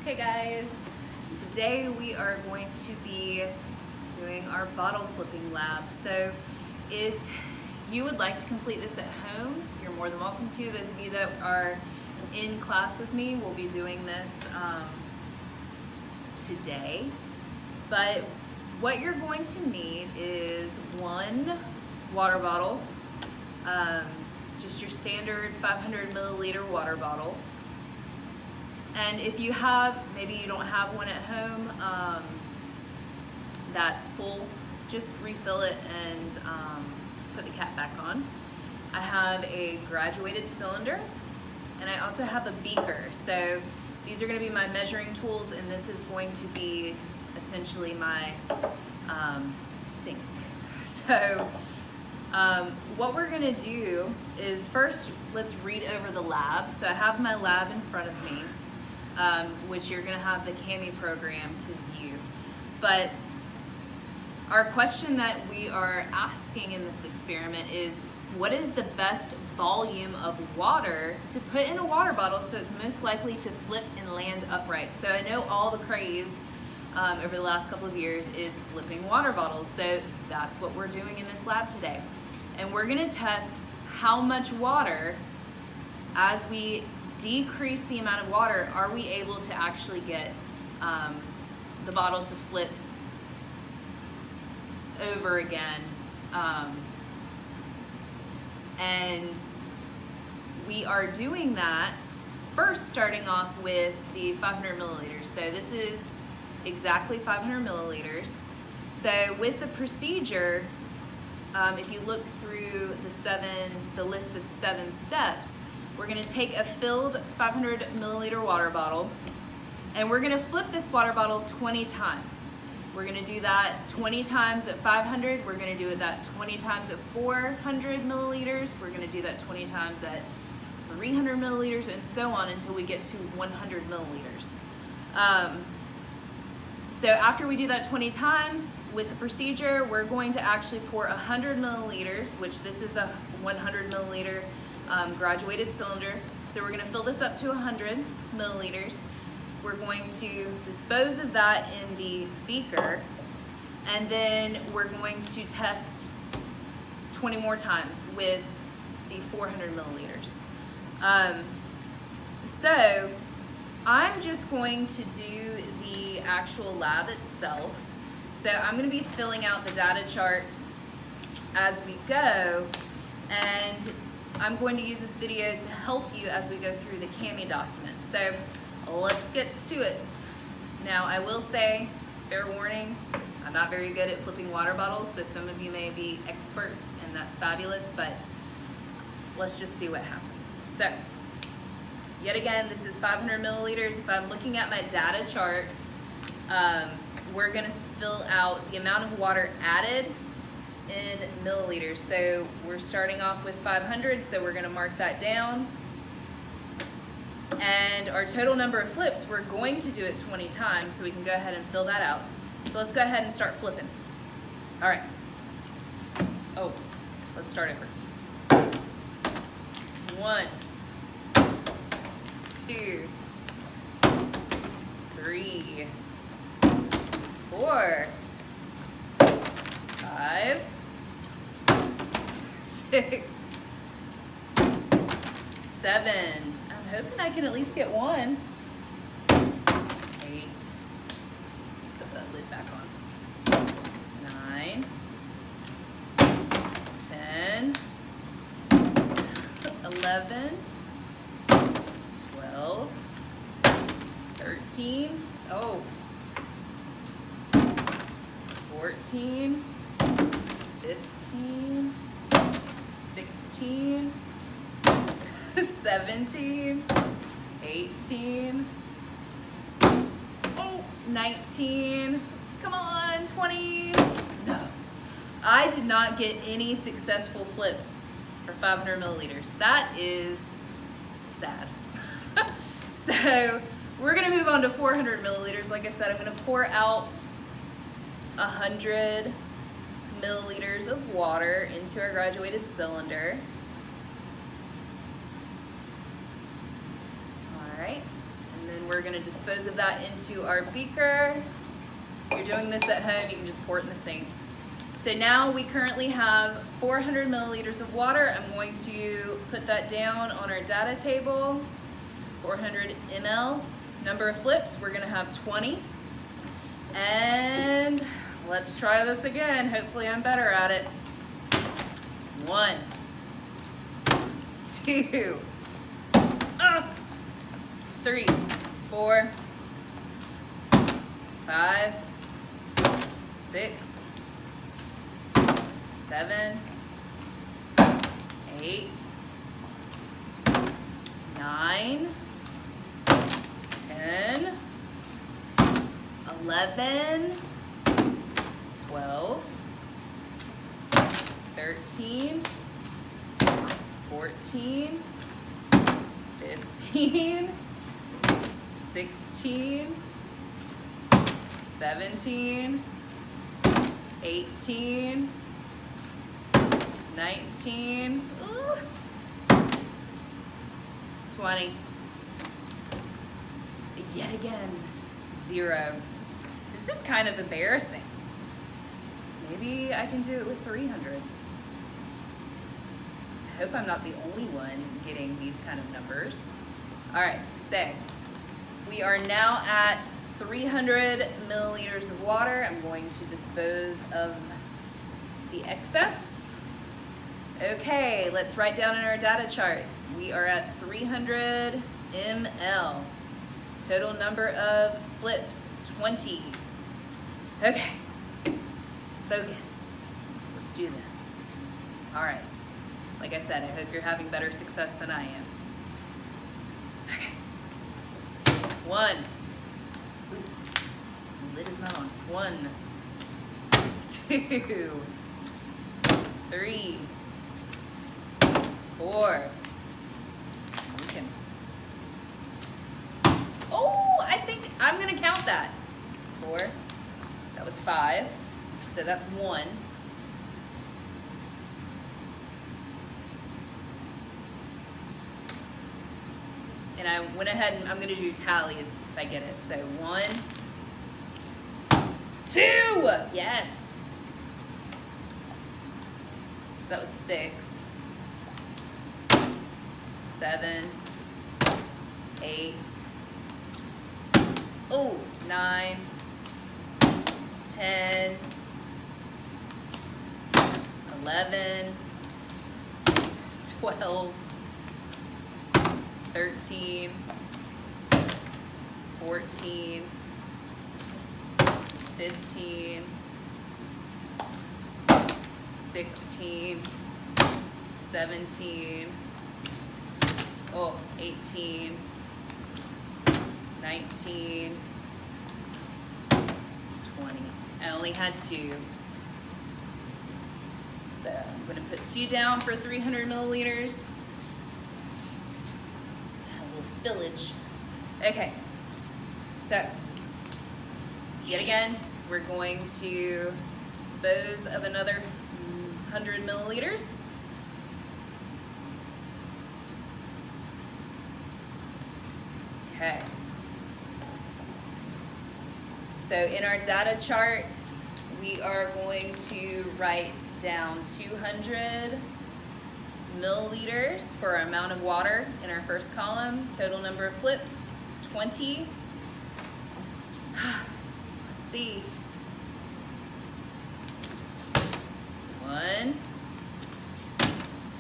Okay guys, today we are going to be doing our bottle flipping lab. So if you would like to complete this at home, you're more than welcome to. Those of you that are in class with me will be doing this today. But what you're going to need is one water bottle, just your standard 500 milliliter water bottle. And if you have, maybe you don't have one at home that's full, just refill it and put the cap back on. I have a graduated cylinder and I also have a beaker. So these are going to be my measuring tools, and this is going to be essentially my sink. So what we're going to do is first let's read over the lab. So I have my lab in front of me. Which you're going to have the CAMI program to view. But our question that we are asking in this experiment is, what is the best volume of water to put in a water bottle so it's most likely to flip and land upright? So I know all the craze over the last couple of years is flipping water bottles. So that's what we're doing in this lab today. And we're going to test how much water, as we decrease the amount of water, are we able to actually get the bottle to flip over again. And we are doing that first starting off with the 500 milliliters. So this is exactly 500 milliliters. So with the procedure, if you look through the list of 7 steps, we're going to take a filled 500 milliliter water bottle and we're going to flip this water bottle 20 times. We're going to do that 20 times at 500. We're going to do that 20 times at 400 milliliters. We're going to do that 20 times at 300 milliliters, and so on until we get to 100 milliliters. So after we do that 20 times with the procedure, we're going to actually pour 100 milliliters, which this is a 100 milliliter graduated cylinder. So we're going to fill this up to 100 milliliters. We're going to dispose of that in the beaker, and then we're going to test 20 more times with the 400 milliliters. So I'm just going to do the actual lab itself. So I'm going to be filling out the data chart as we go, and I'm going to use this video to help you as we go through the CAMI document. So let's get to it. Now I will say, fair warning, I'm not very good at flipping water bottles, so some of you may be experts and that's fabulous, but let's just see what happens. So yet again, this is 500 milliliters. If I'm looking at my data chart, we're going to fill out the amount of water added in milliliters. So we're starting off with 500, so we're going to mark that down. And our total number of flips, we're going to do it 20 times, so we can go ahead and fill that out. So let's go ahead and start flipping. All right. Oh, let's start over. 1, 2, 3, 4, 5, 6, 7. I'm hoping I can at least get 1. 8. Put that lid back on. 9, 10, 11, 12, 13. Oh. 14, 15, 16, 17, 18, 19, come on, 20. No, I did not get any successful flips for 500 milliliters. That is sad. So we're gonna move on to 400 milliliters. Like I said, I'm gonna pour out 100 milliliters of water into our graduated cylinder. All right, and then and we're gonna dispose of that into our beaker. If you're doing this at home, you can just pour it in the sink. So now we currently have 400 milliliters of water. I'm going to put that down on our data table. 400 ml. Number of flips, we're gonna have 20. And let's try this again. Hopefully I'm better at it. 1, 2, 3, 4, 5, 6, 7, 8, 9, 10, 11, 12, 13, 14, 15, 16, 17, 18, 19, 20. Yet again, 0. This is kind of embarrassing. Maybe I can do it with 300. I hope I'm not the only one getting these kind of numbers. All right, so we are now at 300 milliliters of water. I'm going to dispose of the excess. Okay, let's write down in our data chart. We are at 300 ml. Total number of flips, 20. Okay, focus. Let's do this. All right, like I said, I hope you're having better success than I am. Okay, 1. Ooh, lid is not on. 1, 2, 3, 4. Oh, I think I'm gonna count that. 4, that was 5, so that's 1. And I went ahead and I'm gonna do tallies if I get it. So 1, 2, yes. So that was 6, 7, 8, 9, 10, 11, 12, 13, 14, 15, 16, 17, 18, 19, 20. I only had 2. So I'm going to put 2 down for 300 milliliters. A little spillage. Okay. So, yet again, we're going to dispose of another 100 milliliters. Okay. So in our data charts, we are going to write down 200 milliliters for our amount of water in our first column. Total number of flips, 20. Let's see. 1,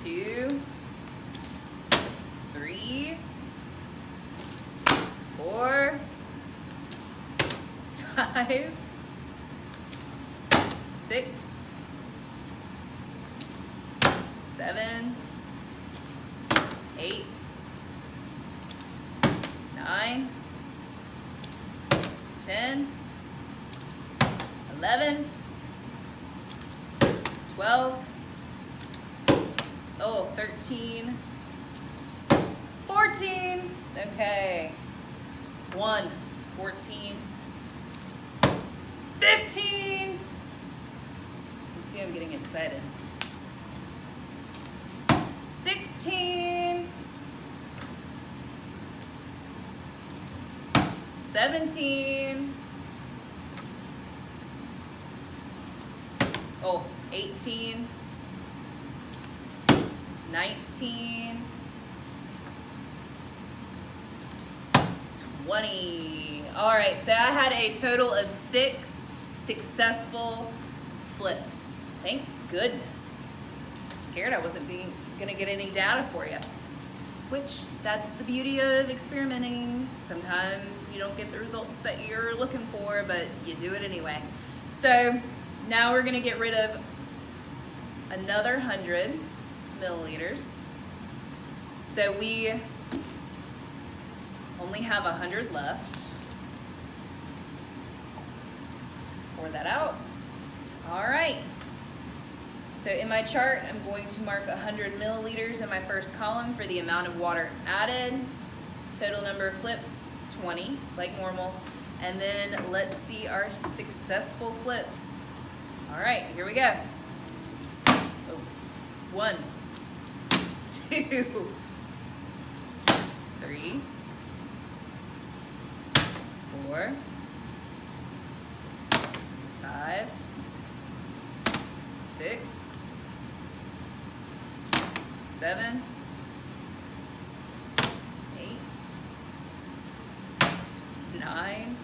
2, 3, 4, 5, 6, 7, 8, 9, 10, 11, 12, 13, 14. Okay. 1, 14, 15. You see, I'm getting excited. 16, 17. Oh, 18. 19. 20. All right, so I had a total of 6 successful flips. Thank goodness. Scared I wasn't gonna get any data for you. Which, that's the beauty of experimenting. Sometimes you don't get the results that you're looking for, but you do it anyway. So now we're gonna get rid of another 100 milliliters. So we only have 100 left. Pour that out. All right. So in my chart, I'm going to mark 100 milliliters in my first column for the amount of water added. Total number of flips, 20, like normal. And then let's see our successful flips. All right, here we go. 1, 2, 3, 4, 5, 6, 7, 8, 9,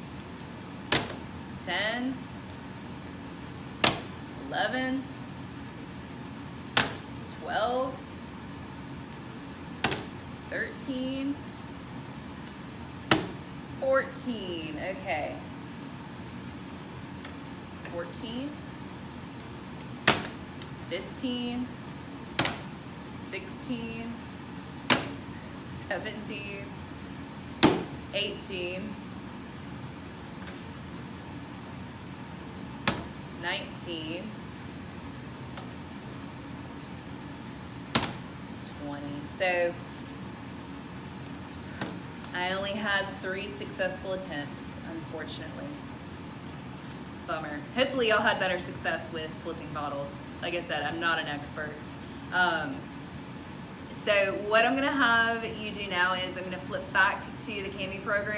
10, 11, 12, 13, 14. Okay. 14, 15, 16, 17, 18, 19, 20. So I only had 3 successful attempts, unfortunately. Bummer. Hopefully y'all had better success with flipping bottles. Like I said, I'm not an expert. So what I'm gonna have you do now is I'm gonna flip back to the Cami program.